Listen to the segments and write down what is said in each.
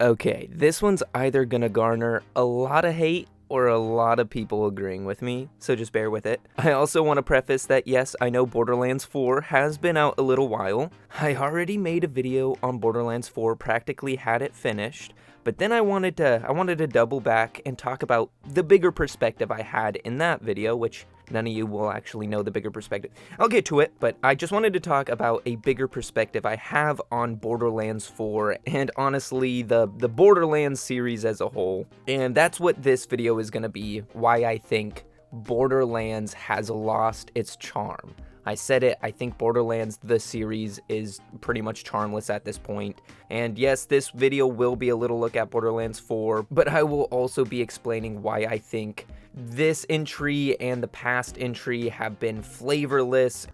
Okay, this one's either gonna garner a lot of hate or a lot of people agreeing with me, so just bear with it. I also want to preface that yes, I know Borderlands 4 has been out a little while. I already made a video on Borderlands 4, practically had it finished, but then I wanted to double back and talk about the bigger perspective I had in that video, which none of you will actually know the bigger perspective. I'll get to it, but I just wanted to talk about a bigger perspective I have on Borderlands 4 and honestly the Borderlands series as a whole. And that's what this video is going to be, why I think Borderlands has lost its charm. I said it, I think Borderlands, the series, is pretty much charmless at this point. And yes, this video will be a little look at Borderlands 4, but I will also be explaining why I think this entry and the past entry have been flavorless,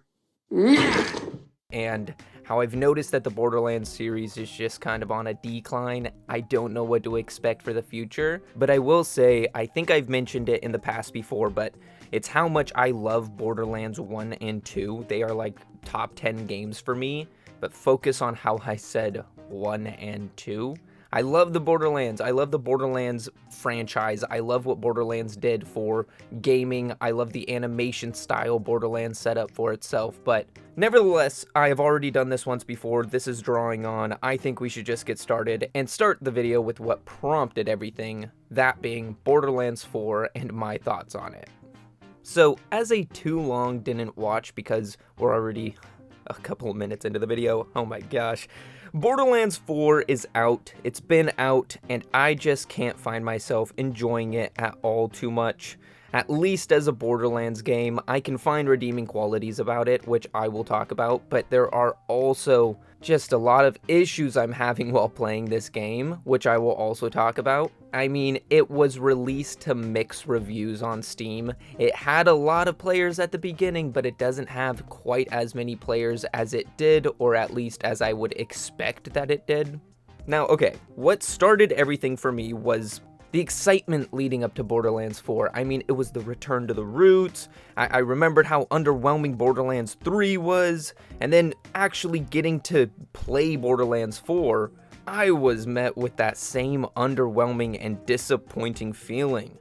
and how I've noticed that the Borderlands series is just kind of on a decline. I don't know what to expect for the future, but I will say, I think I've mentioned it in the past before, but it's how much I love Borderlands 1 and 2. They are like top 10 games for me, but focus on how I said 1 and 2. I love the Borderlands. I love the Borderlands franchise. I love what Borderlands did for gaming. I love the animation style Borderlands set up for itself. But nevertheless, I have already done this once before. This is drawing on. I think we should just get started and start the video with what prompted everything, that being Borderlands 4 and my thoughts on it. So, as a too long didn't watch because we're already a couple of minutes into the video, oh my gosh, Borderlands 4 is out, it's been out, and I just can't find myself enjoying it at all too much. At least as a Borderlands game, I can find redeeming qualities about it, which I will talk about, but there are also just a lot of issues I'm having while playing this game, which I will also talk about. I mean, it was released to mixed reviews on Steam. It had a lot of players at the beginning, but it doesn't have quite as many players as it did, or at least as I would expect that it did. Now, okay, what started everything for me was the excitement leading up to Borderlands 4. I mean, it was the return to the roots. I remembered how underwhelming Borderlands 3 was, and then actually getting to play Borderlands 4, I was met with that same underwhelming and disappointing feeling.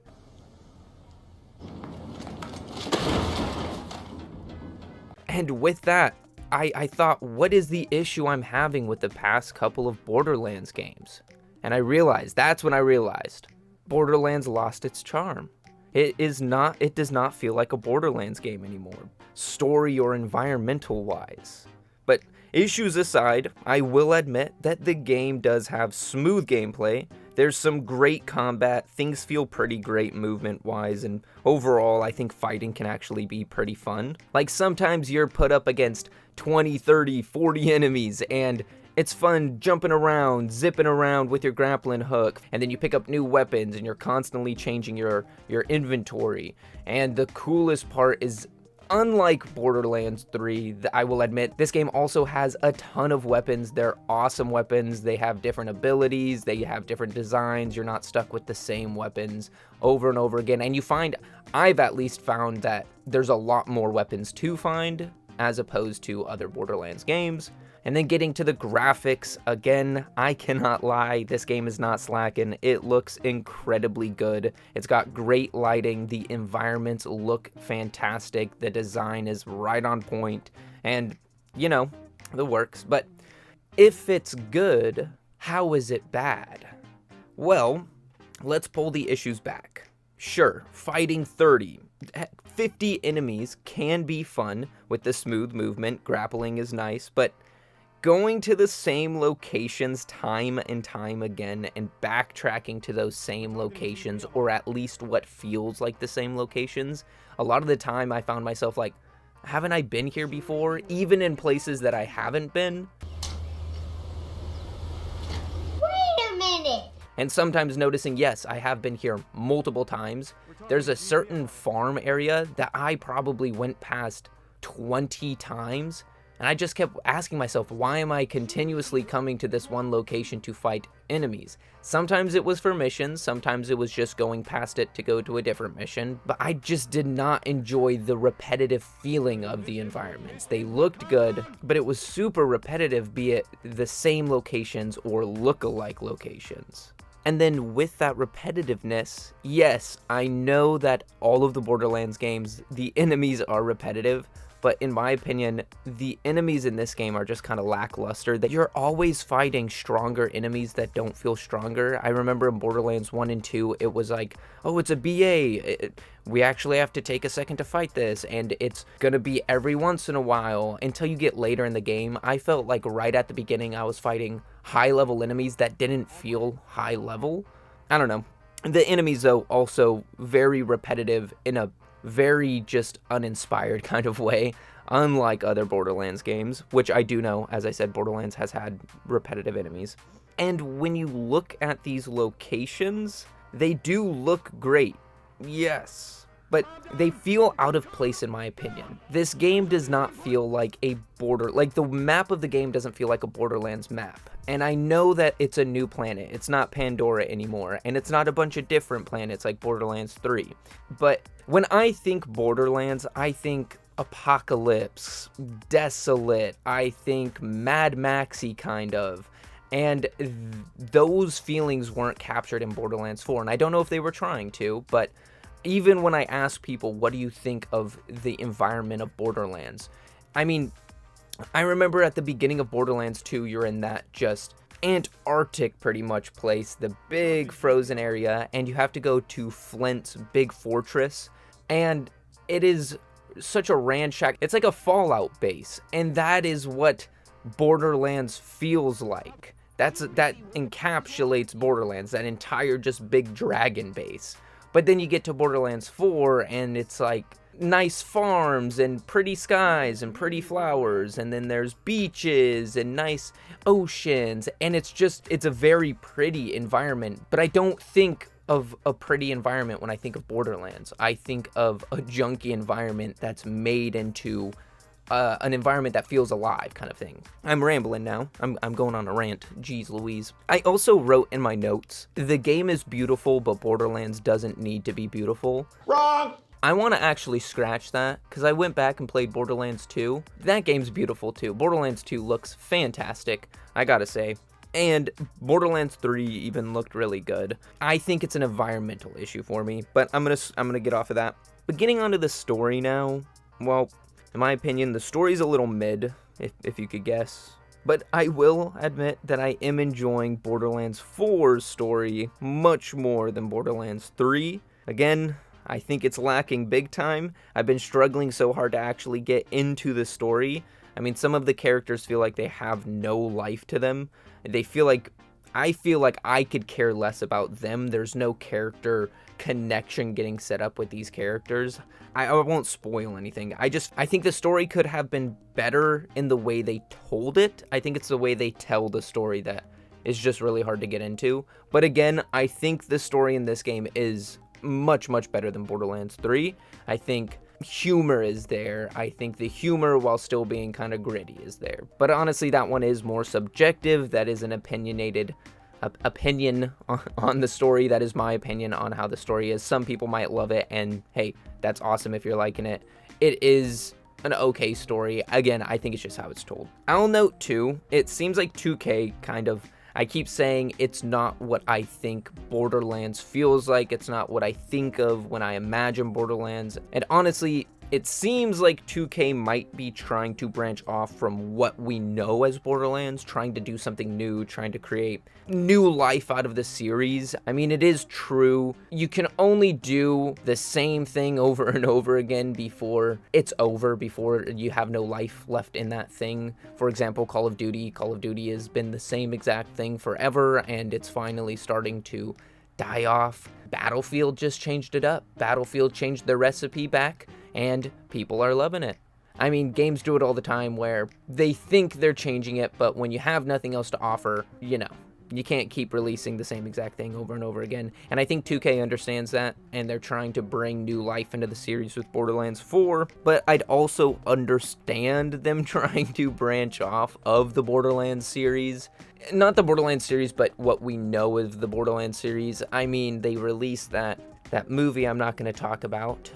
And with that, I thought, what is the issue I'm having with the past couple of Borderlands games? And I realized, that's when I realized, Borderlands lost its charm. It does not feel like a Borderlands game anymore, story or environmental wise. But issues aside, I will admit that the game does have smooth gameplay. There's some great combat, things feel pretty great movement wise, and overall I think fighting can actually be pretty fun. Like sometimes you're put up against 20, 30, 40 enemies and it's fun jumping around, zipping around with your grappling hook, and then you pick up new weapons and you're constantly changing your inventory. And the coolest part is, unlike Borderlands 3, I will admit, this game also has a ton of weapons. They're awesome weapons. They have different abilities. They have different designs. You're not stuck with the same weapons over and over again. And I've at least found that there's a lot more weapons to find as opposed to other Borderlands games. And then getting to the graphics, again, I cannot lie, this game is not slacking. It looks incredibly good. It's got great lighting, the environments look fantastic, the design is right on point, and, you know, the works. But if it's good, how is it bad? Well, let's pull the issues back. Sure, fighting 50 enemies can be fun with the smooth movement, grappling is nice, but going to the same locations time and time again and backtracking to those same locations, or at least what feels like the same locations, a lot of the time I found myself like, haven't I been here before? Even in places that I haven't been. Wait a minute! And sometimes noticing, yes, I have been here multiple times. There's a certain farm area that I probably went past 20 times, And I just kept asking myself, why am I continuously coming to this one location to fight enemies? Sometimes it was for missions, sometimes it was just going past it to go to a different mission, but I just did not enjoy the repetitive feeling of the environments. They looked good, but it was super repetitive, be it the same locations or look-alike locations. And then with that repetitiveness, yes, I know that all of the Borderlands games, the enemies are repetitive, but in my opinion, the enemies in this game are just kind of lackluster, that you're always fighting stronger enemies that don't feel stronger. I remember in Borderlands 1 and 2, it was like, oh, it's a BA, we actually have to take a second to fight this, and it's gonna be every once in a while until you get later in the game. I felt like right at the beginning I was fighting high-level enemies that didn't feel high-level. I don't know. The enemies, though, also very repetitive in a very just uninspired kind of way, unlike other Borderlands games, which I do know, as I said, Borderlands has had repetitive enemies. And when you look at these locations, they do look great, yes, but they feel out of place in my opinion. This game does not feel like like the map of the game doesn't feel like a Borderlands map. And I know that it's a new planet, it's not Pandora anymore, and it's not a bunch of different planets like Borderlands 3. But when I think Borderlands, I think apocalypse, desolate, I think Mad Maxy kind of. And those feelings weren't captured in Borderlands 4, and I don't know if they were trying to, but even when I ask people, what do you think of the environment of Borderlands? I mean, I remember at the beginning of Borderlands 2, you're in that just Antarctic pretty much place, the big frozen area, and you have to go to Flint's big fortress, and it is such a ransack, it's like a Fallout base, and that is what Borderlands feels like. That encapsulates Borderlands, that entire just big dragon base. But then you get to Borderlands 4, and it's like nice farms and pretty skies and pretty flowers, and then there's beaches and nice oceans, and it's a very pretty environment. But I don't think of a pretty environment when I think of Borderlands. I think of a junky environment that's made into an environment that feels alive kind of thing. I'm rambling now. I'm going on a rant. Jeez Louise. I also wrote in my notes, the game is beautiful, but Borderlands doesn't need to be beautiful. Wrong! I want to actually scratch that, because I went back and played Borderlands 2. That game's beautiful too. Borderlands 2 looks fantastic, I gotta say. And Borderlands 3 even looked really good. I think it's an environmental issue for me, but I'm gonna get off of that. But getting onto the story now, well, in my opinion, the story's a little mid, if you could guess. But I will admit that I am enjoying Borderlands 4's story much more than Borderlands 3. Again, I think it's lacking big time. I've been struggling so hard to actually get into the story. I mean, some of the characters feel like they have no life to them. I feel like I could care less about them. There's no character connection getting set up with these characters. I won't spoil anything. I think the story could have been better in the way they told it. I think it's the way they tell the story that is just really hard to get into. But again, I think the story in this game is much, much better than Borderlands 3. I think humor is there. I think the humor, while still being kind of gritty, is there. But honestly, that one is more subjective. That is an opinionated opinion on the story. That is my opinion on how the story is. Some people might love it, and hey, that's awesome if you're liking it. It is an okay story. Again, I think it's just how it's told. I'll note too, it seems like 2K kind of, I keep saying it's not what I think Borderlands feels like. It's not what I think of when I imagine Borderlands. And honestly, it seems like 2K might be trying to branch off from what we know as Borderlands, trying to do something new, trying to create new life out of the series. I mean, it is true. You can only do the same thing over and over again before it's over, before you have no life left in that thing. For example, Call of Duty. Call of Duty has been the same exact thing forever, and it's finally starting to die off. Battlefield just changed it up. Battlefield changed their recipe back, and people are loving it. I mean, games do it all the time where they think they're changing it, but when you have nothing else to offer, you know, You can't keep releasing the same exact thing over and over again. And I think 2K understands that, and they're trying to bring new life into the series with Borderlands 4. But I'd also understand them trying to branch off of the Borderlands series. Not the Borderlands series, but what we know of the Borderlands series. I mean, they released that movie I'm not going to talk about.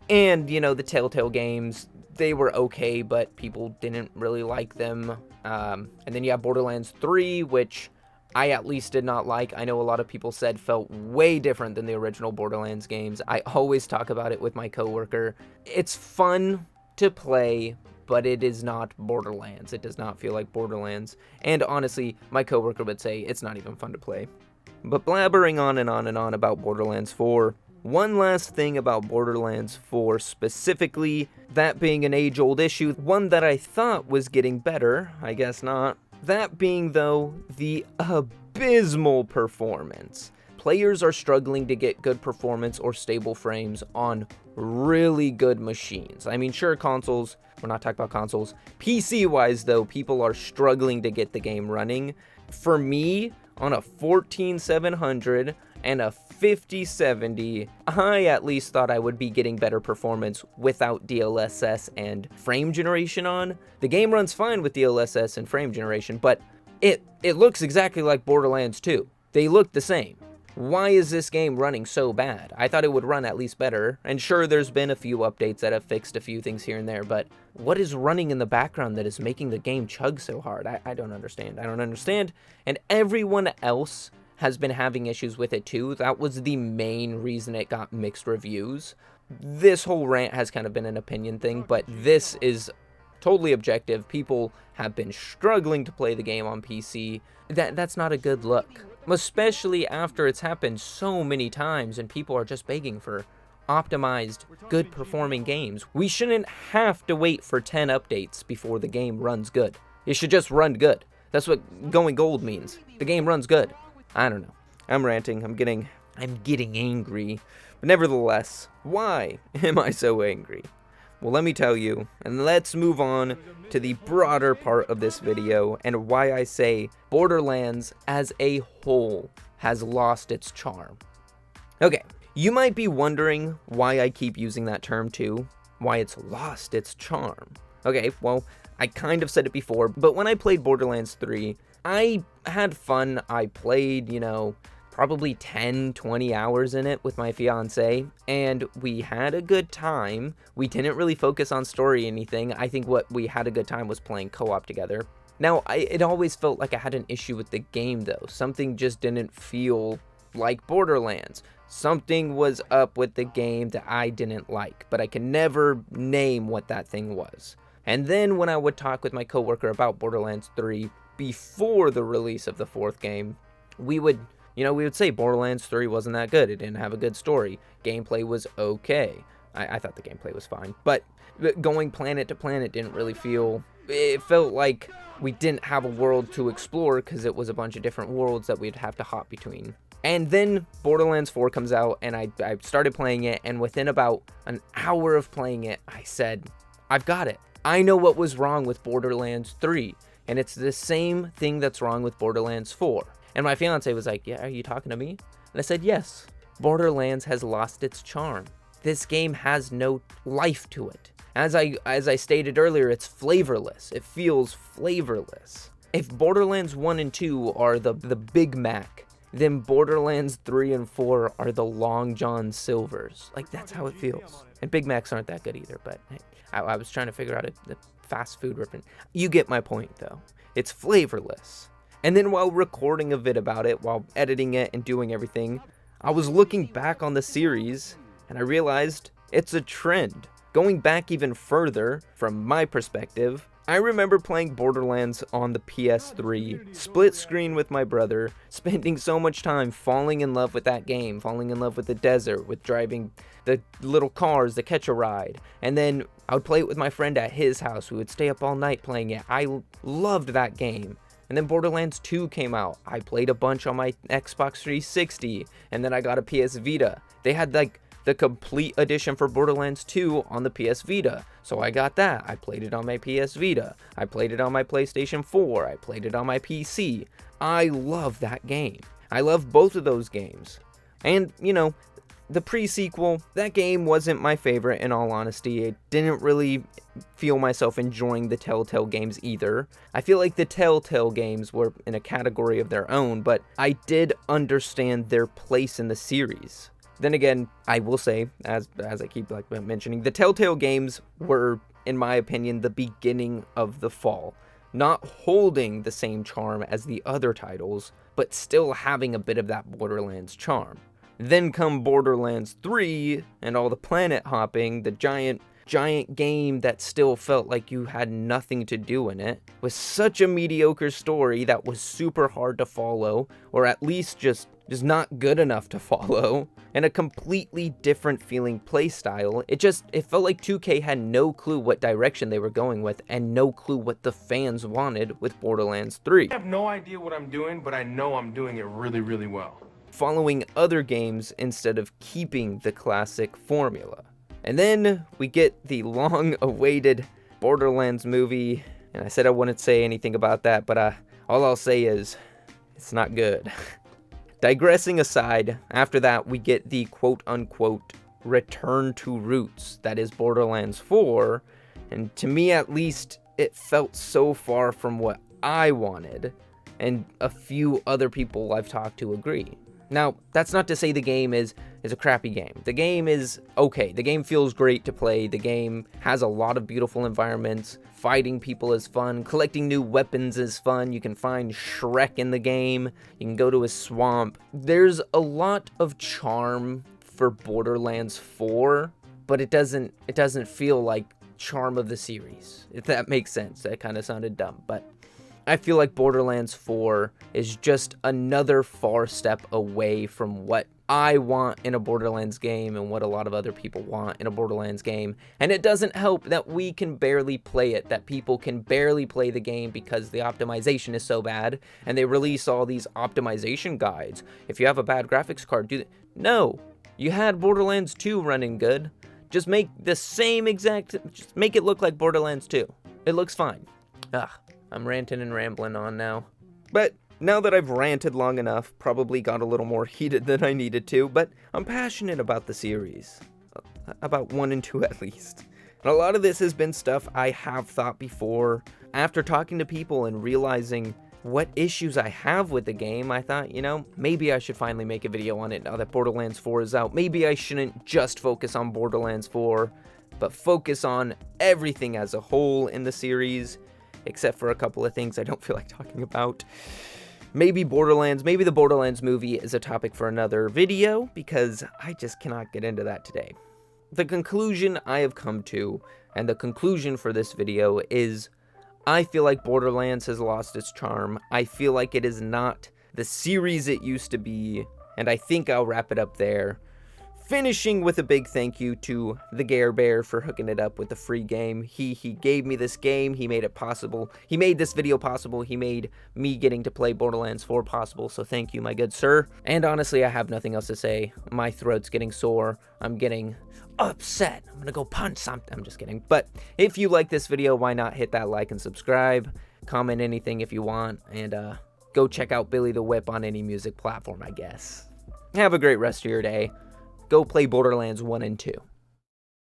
And, you know, the Telltale games, they were okay, but people didn't really like them. And then you have Borderlands 3, which I at least did not like. I know a lot of people said felt way different than the original Borderlands games. I always talk about it with my coworker. It's fun to play, but it is not Borderlands. It does not feel like Borderlands. And honestly, my coworker would say it's not even fun to play. But blabbering on and on and on about Borderlands 4, one last thing about Borderlands 4 specifically, that being an age-old issue, one that I thought was getting better, I guess not. That being, though, the abysmal performance. Players are struggling to get good performance or stable frames on really good machines. I mean, sure, consoles, we're not talking about consoles. PC-wise, though, people are struggling to get the game running. For me, on a 14700 and a 5070, I at least thought I would be getting better performance without DLSS and frame generation on. The game runs fine with DLSS and frame generation, but it looks exactly like Borderlands 2. They look the same. Why is this game running so bad? I thought it would run at least better, and sure, there's been a few updates that have fixed a few things here and there, but what is running in the background that is making the game chug so hard? I don't understand. I don't understand, and everyone else has been having issues with it too. That was the main reason it got mixed reviews. This whole rant has kind of been an opinion thing, but this is totally objective. People have been struggling to play the game on PC. That's not a good look, especially after it's happened so many times and people are just begging for optimized, good performing games. We shouldn't have to wait for 10 updates before the game runs good. It should just run good. That's what going gold means. The game runs good. I don't know. I'm ranting. I'm getting angry. But nevertheless, why am I so angry? Well, let me tell you, and let's move on to the broader part of this video and why I say Borderlands as a whole has lost its charm. Okay, you might be wondering why I keep using that term too, why it's lost its charm. Okay, well, I kind of said it before, but when I played Borderlands 3, I had fun. I played, probably 10, 20 hours in it with my fiance, and we had a good time. We didn't really focus on story or anything. I think what we had a good time was playing co-op together. Now, it always felt like I had an issue with the game, though. Something just didn't feel like Borderlands. Something was up with the game that I didn't like, but I can never name what that thing was. And then when I would talk with my coworker about Borderlands 3 before the release of the fourth game, we would say Borderlands 3 wasn't that good. It didn't have a good story. Gameplay was okay. I thought the gameplay was fine. But going planet to planet didn't really feel... It felt like we didn't have a world to explore because it was a bunch of different worlds that we'd have to hop between. And then Borderlands 4 comes out, and I started playing it, and within about an hour of playing it, I said, I've got it. I know what was wrong with Borderlands 3, and it's the same thing that's wrong with Borderlands 4. And my fiance was like, yeah, are you talking to me? And I said, yes. Borderlands has lost its charm. This game has no life to it. As I stated earlier, it's flavorless. It feels flavorless. If Borderlands 1 and 2 are the Big Mac, then Borderlands 3 and 4 are the Long John Silvers. Like, that's how it feels. And Big Macs aren't that good either, but I was trying to figure out the fast food reference. You get my point, though. It's flavorless. And then while recording a vid about it, while editing it and doing everything, I was looking back on the series, and I realized it's a trend. Going back even further, from my perspective, I remember playing Borderlands on the PS3, split screen with my brother, spending so much time falling in love with that game, falling in love with the desert, with driving the little cars, the catch a ride, and then I would play it with my friend at his house. We would stay up all night playing it. I loved that game. And then Borderlands 2 came out. I played a bunch on my Xbox 360, and then I got a PS Vita. They had the complete edition for Borderlands 2 on the PS Vita. So I got that. I played it on my PS Vita. I played it on my PlayStation 4. I played it on my PC. I love that game. I love both of those games. And, you know, the pre-sequel, that game wasn't my favorite, in all honesty. I didn't really feel myself enjoying the Telltale games either. I feel like the Telltale games were in a category of their own, but I did understand their place in the series. Then again, I will say, as I keep mentioning, the Telltale games were, in my opinion, the beginning of the fall. Not holding the same charm as the other titles, but still having a bit of that Borderlands charm. Then come Borderlands 3 and all the planet hopping, the giant game that still felt like you had nothing to do in it, with such a mediocre story that was super hard to follow, or at least just not good enough to follow, and a completely different feeling playstyle. It felt like 2K had no clue what direction they were going with, and no clue what the fans wanted with Borderlands 3. I have no idea what I'm doing, but I know I'm doing it really, really well. Following other games instead of keeping the classic formula. And then we get the long-awaited Borderlands movie, and I said I wouldn't say anything about that, but all I'll say is, it's not good. Digressing aside, after that we get the quote-unquote return to roots, that is Borderlands 4, and to me at least, it felt so far from what I wanted, and a few other people I've talked to agree. Now, that's not to say the game is a crappy game. The game is okay. The game feels great to play. The game has a lot of beautiful environments. Fighting people is fun. Collecting new weapons is fun. You can find Shrek in the game. You can go to a swamp. There's a lot of charm for Borderlands 4, but it doesn't feel like charm of the series, if that makes sense. That kind of sounded dumb, but I feel like Borderlands 4 is just another far step away from what I want in a Borderlands game and what a lot of other people want in a Borderlands game. And it doesn't help that we can barely play it, that people can barely play the game because the optimization is so bad, and they release all these optimization guides. If you have a bad graphics card, no, you had Borderlands 2 running good. Just make the same just make it look like Borderlands 2. It looks fine. I'm ranting and rambling on now. But now that I've ranted long enough, probably got a little more heated than I needed to, but I'm passionate about the series. About 1 and 2 at least. And a lot of this has been stuff I have thought before. After talking to people and realizing what issues I have with the game, I thought, you know, maybe I should finally make a video on it now that Borderlands 4 is out. Maybe I shouldn't just focus on Borderlands 4, but focus on everything as a whole in the series, except for a couple of things I don't feel like talking about. Maybe the Borderlands movie is a topic for another video, because I just cannot get into that today. The conclusion I have come to, and the conclusion for this video, is I feel like Borderlands has lost its charm. I feel like it is not the series it used to be, and I think I'll wrap it up there. Finishing with a big thank you to the Gare Bear for hooking it up with the free game. He gave me this game. He made it possible. He made this video possible. He made me getting to play Borderlands 4 possible. So thank you, my good sir. And honestly, I have nothing else to say. My throat's getting sore. I'm getting upset. I'm gonna go punch something. I'm just kidding. But if you like this video, why not hit that like and subscribe? Comment anything if you want. And go check out Billy the Whip on any music platform, I guess. Have a great rest of your day. Go play Borderlands 1 and 2.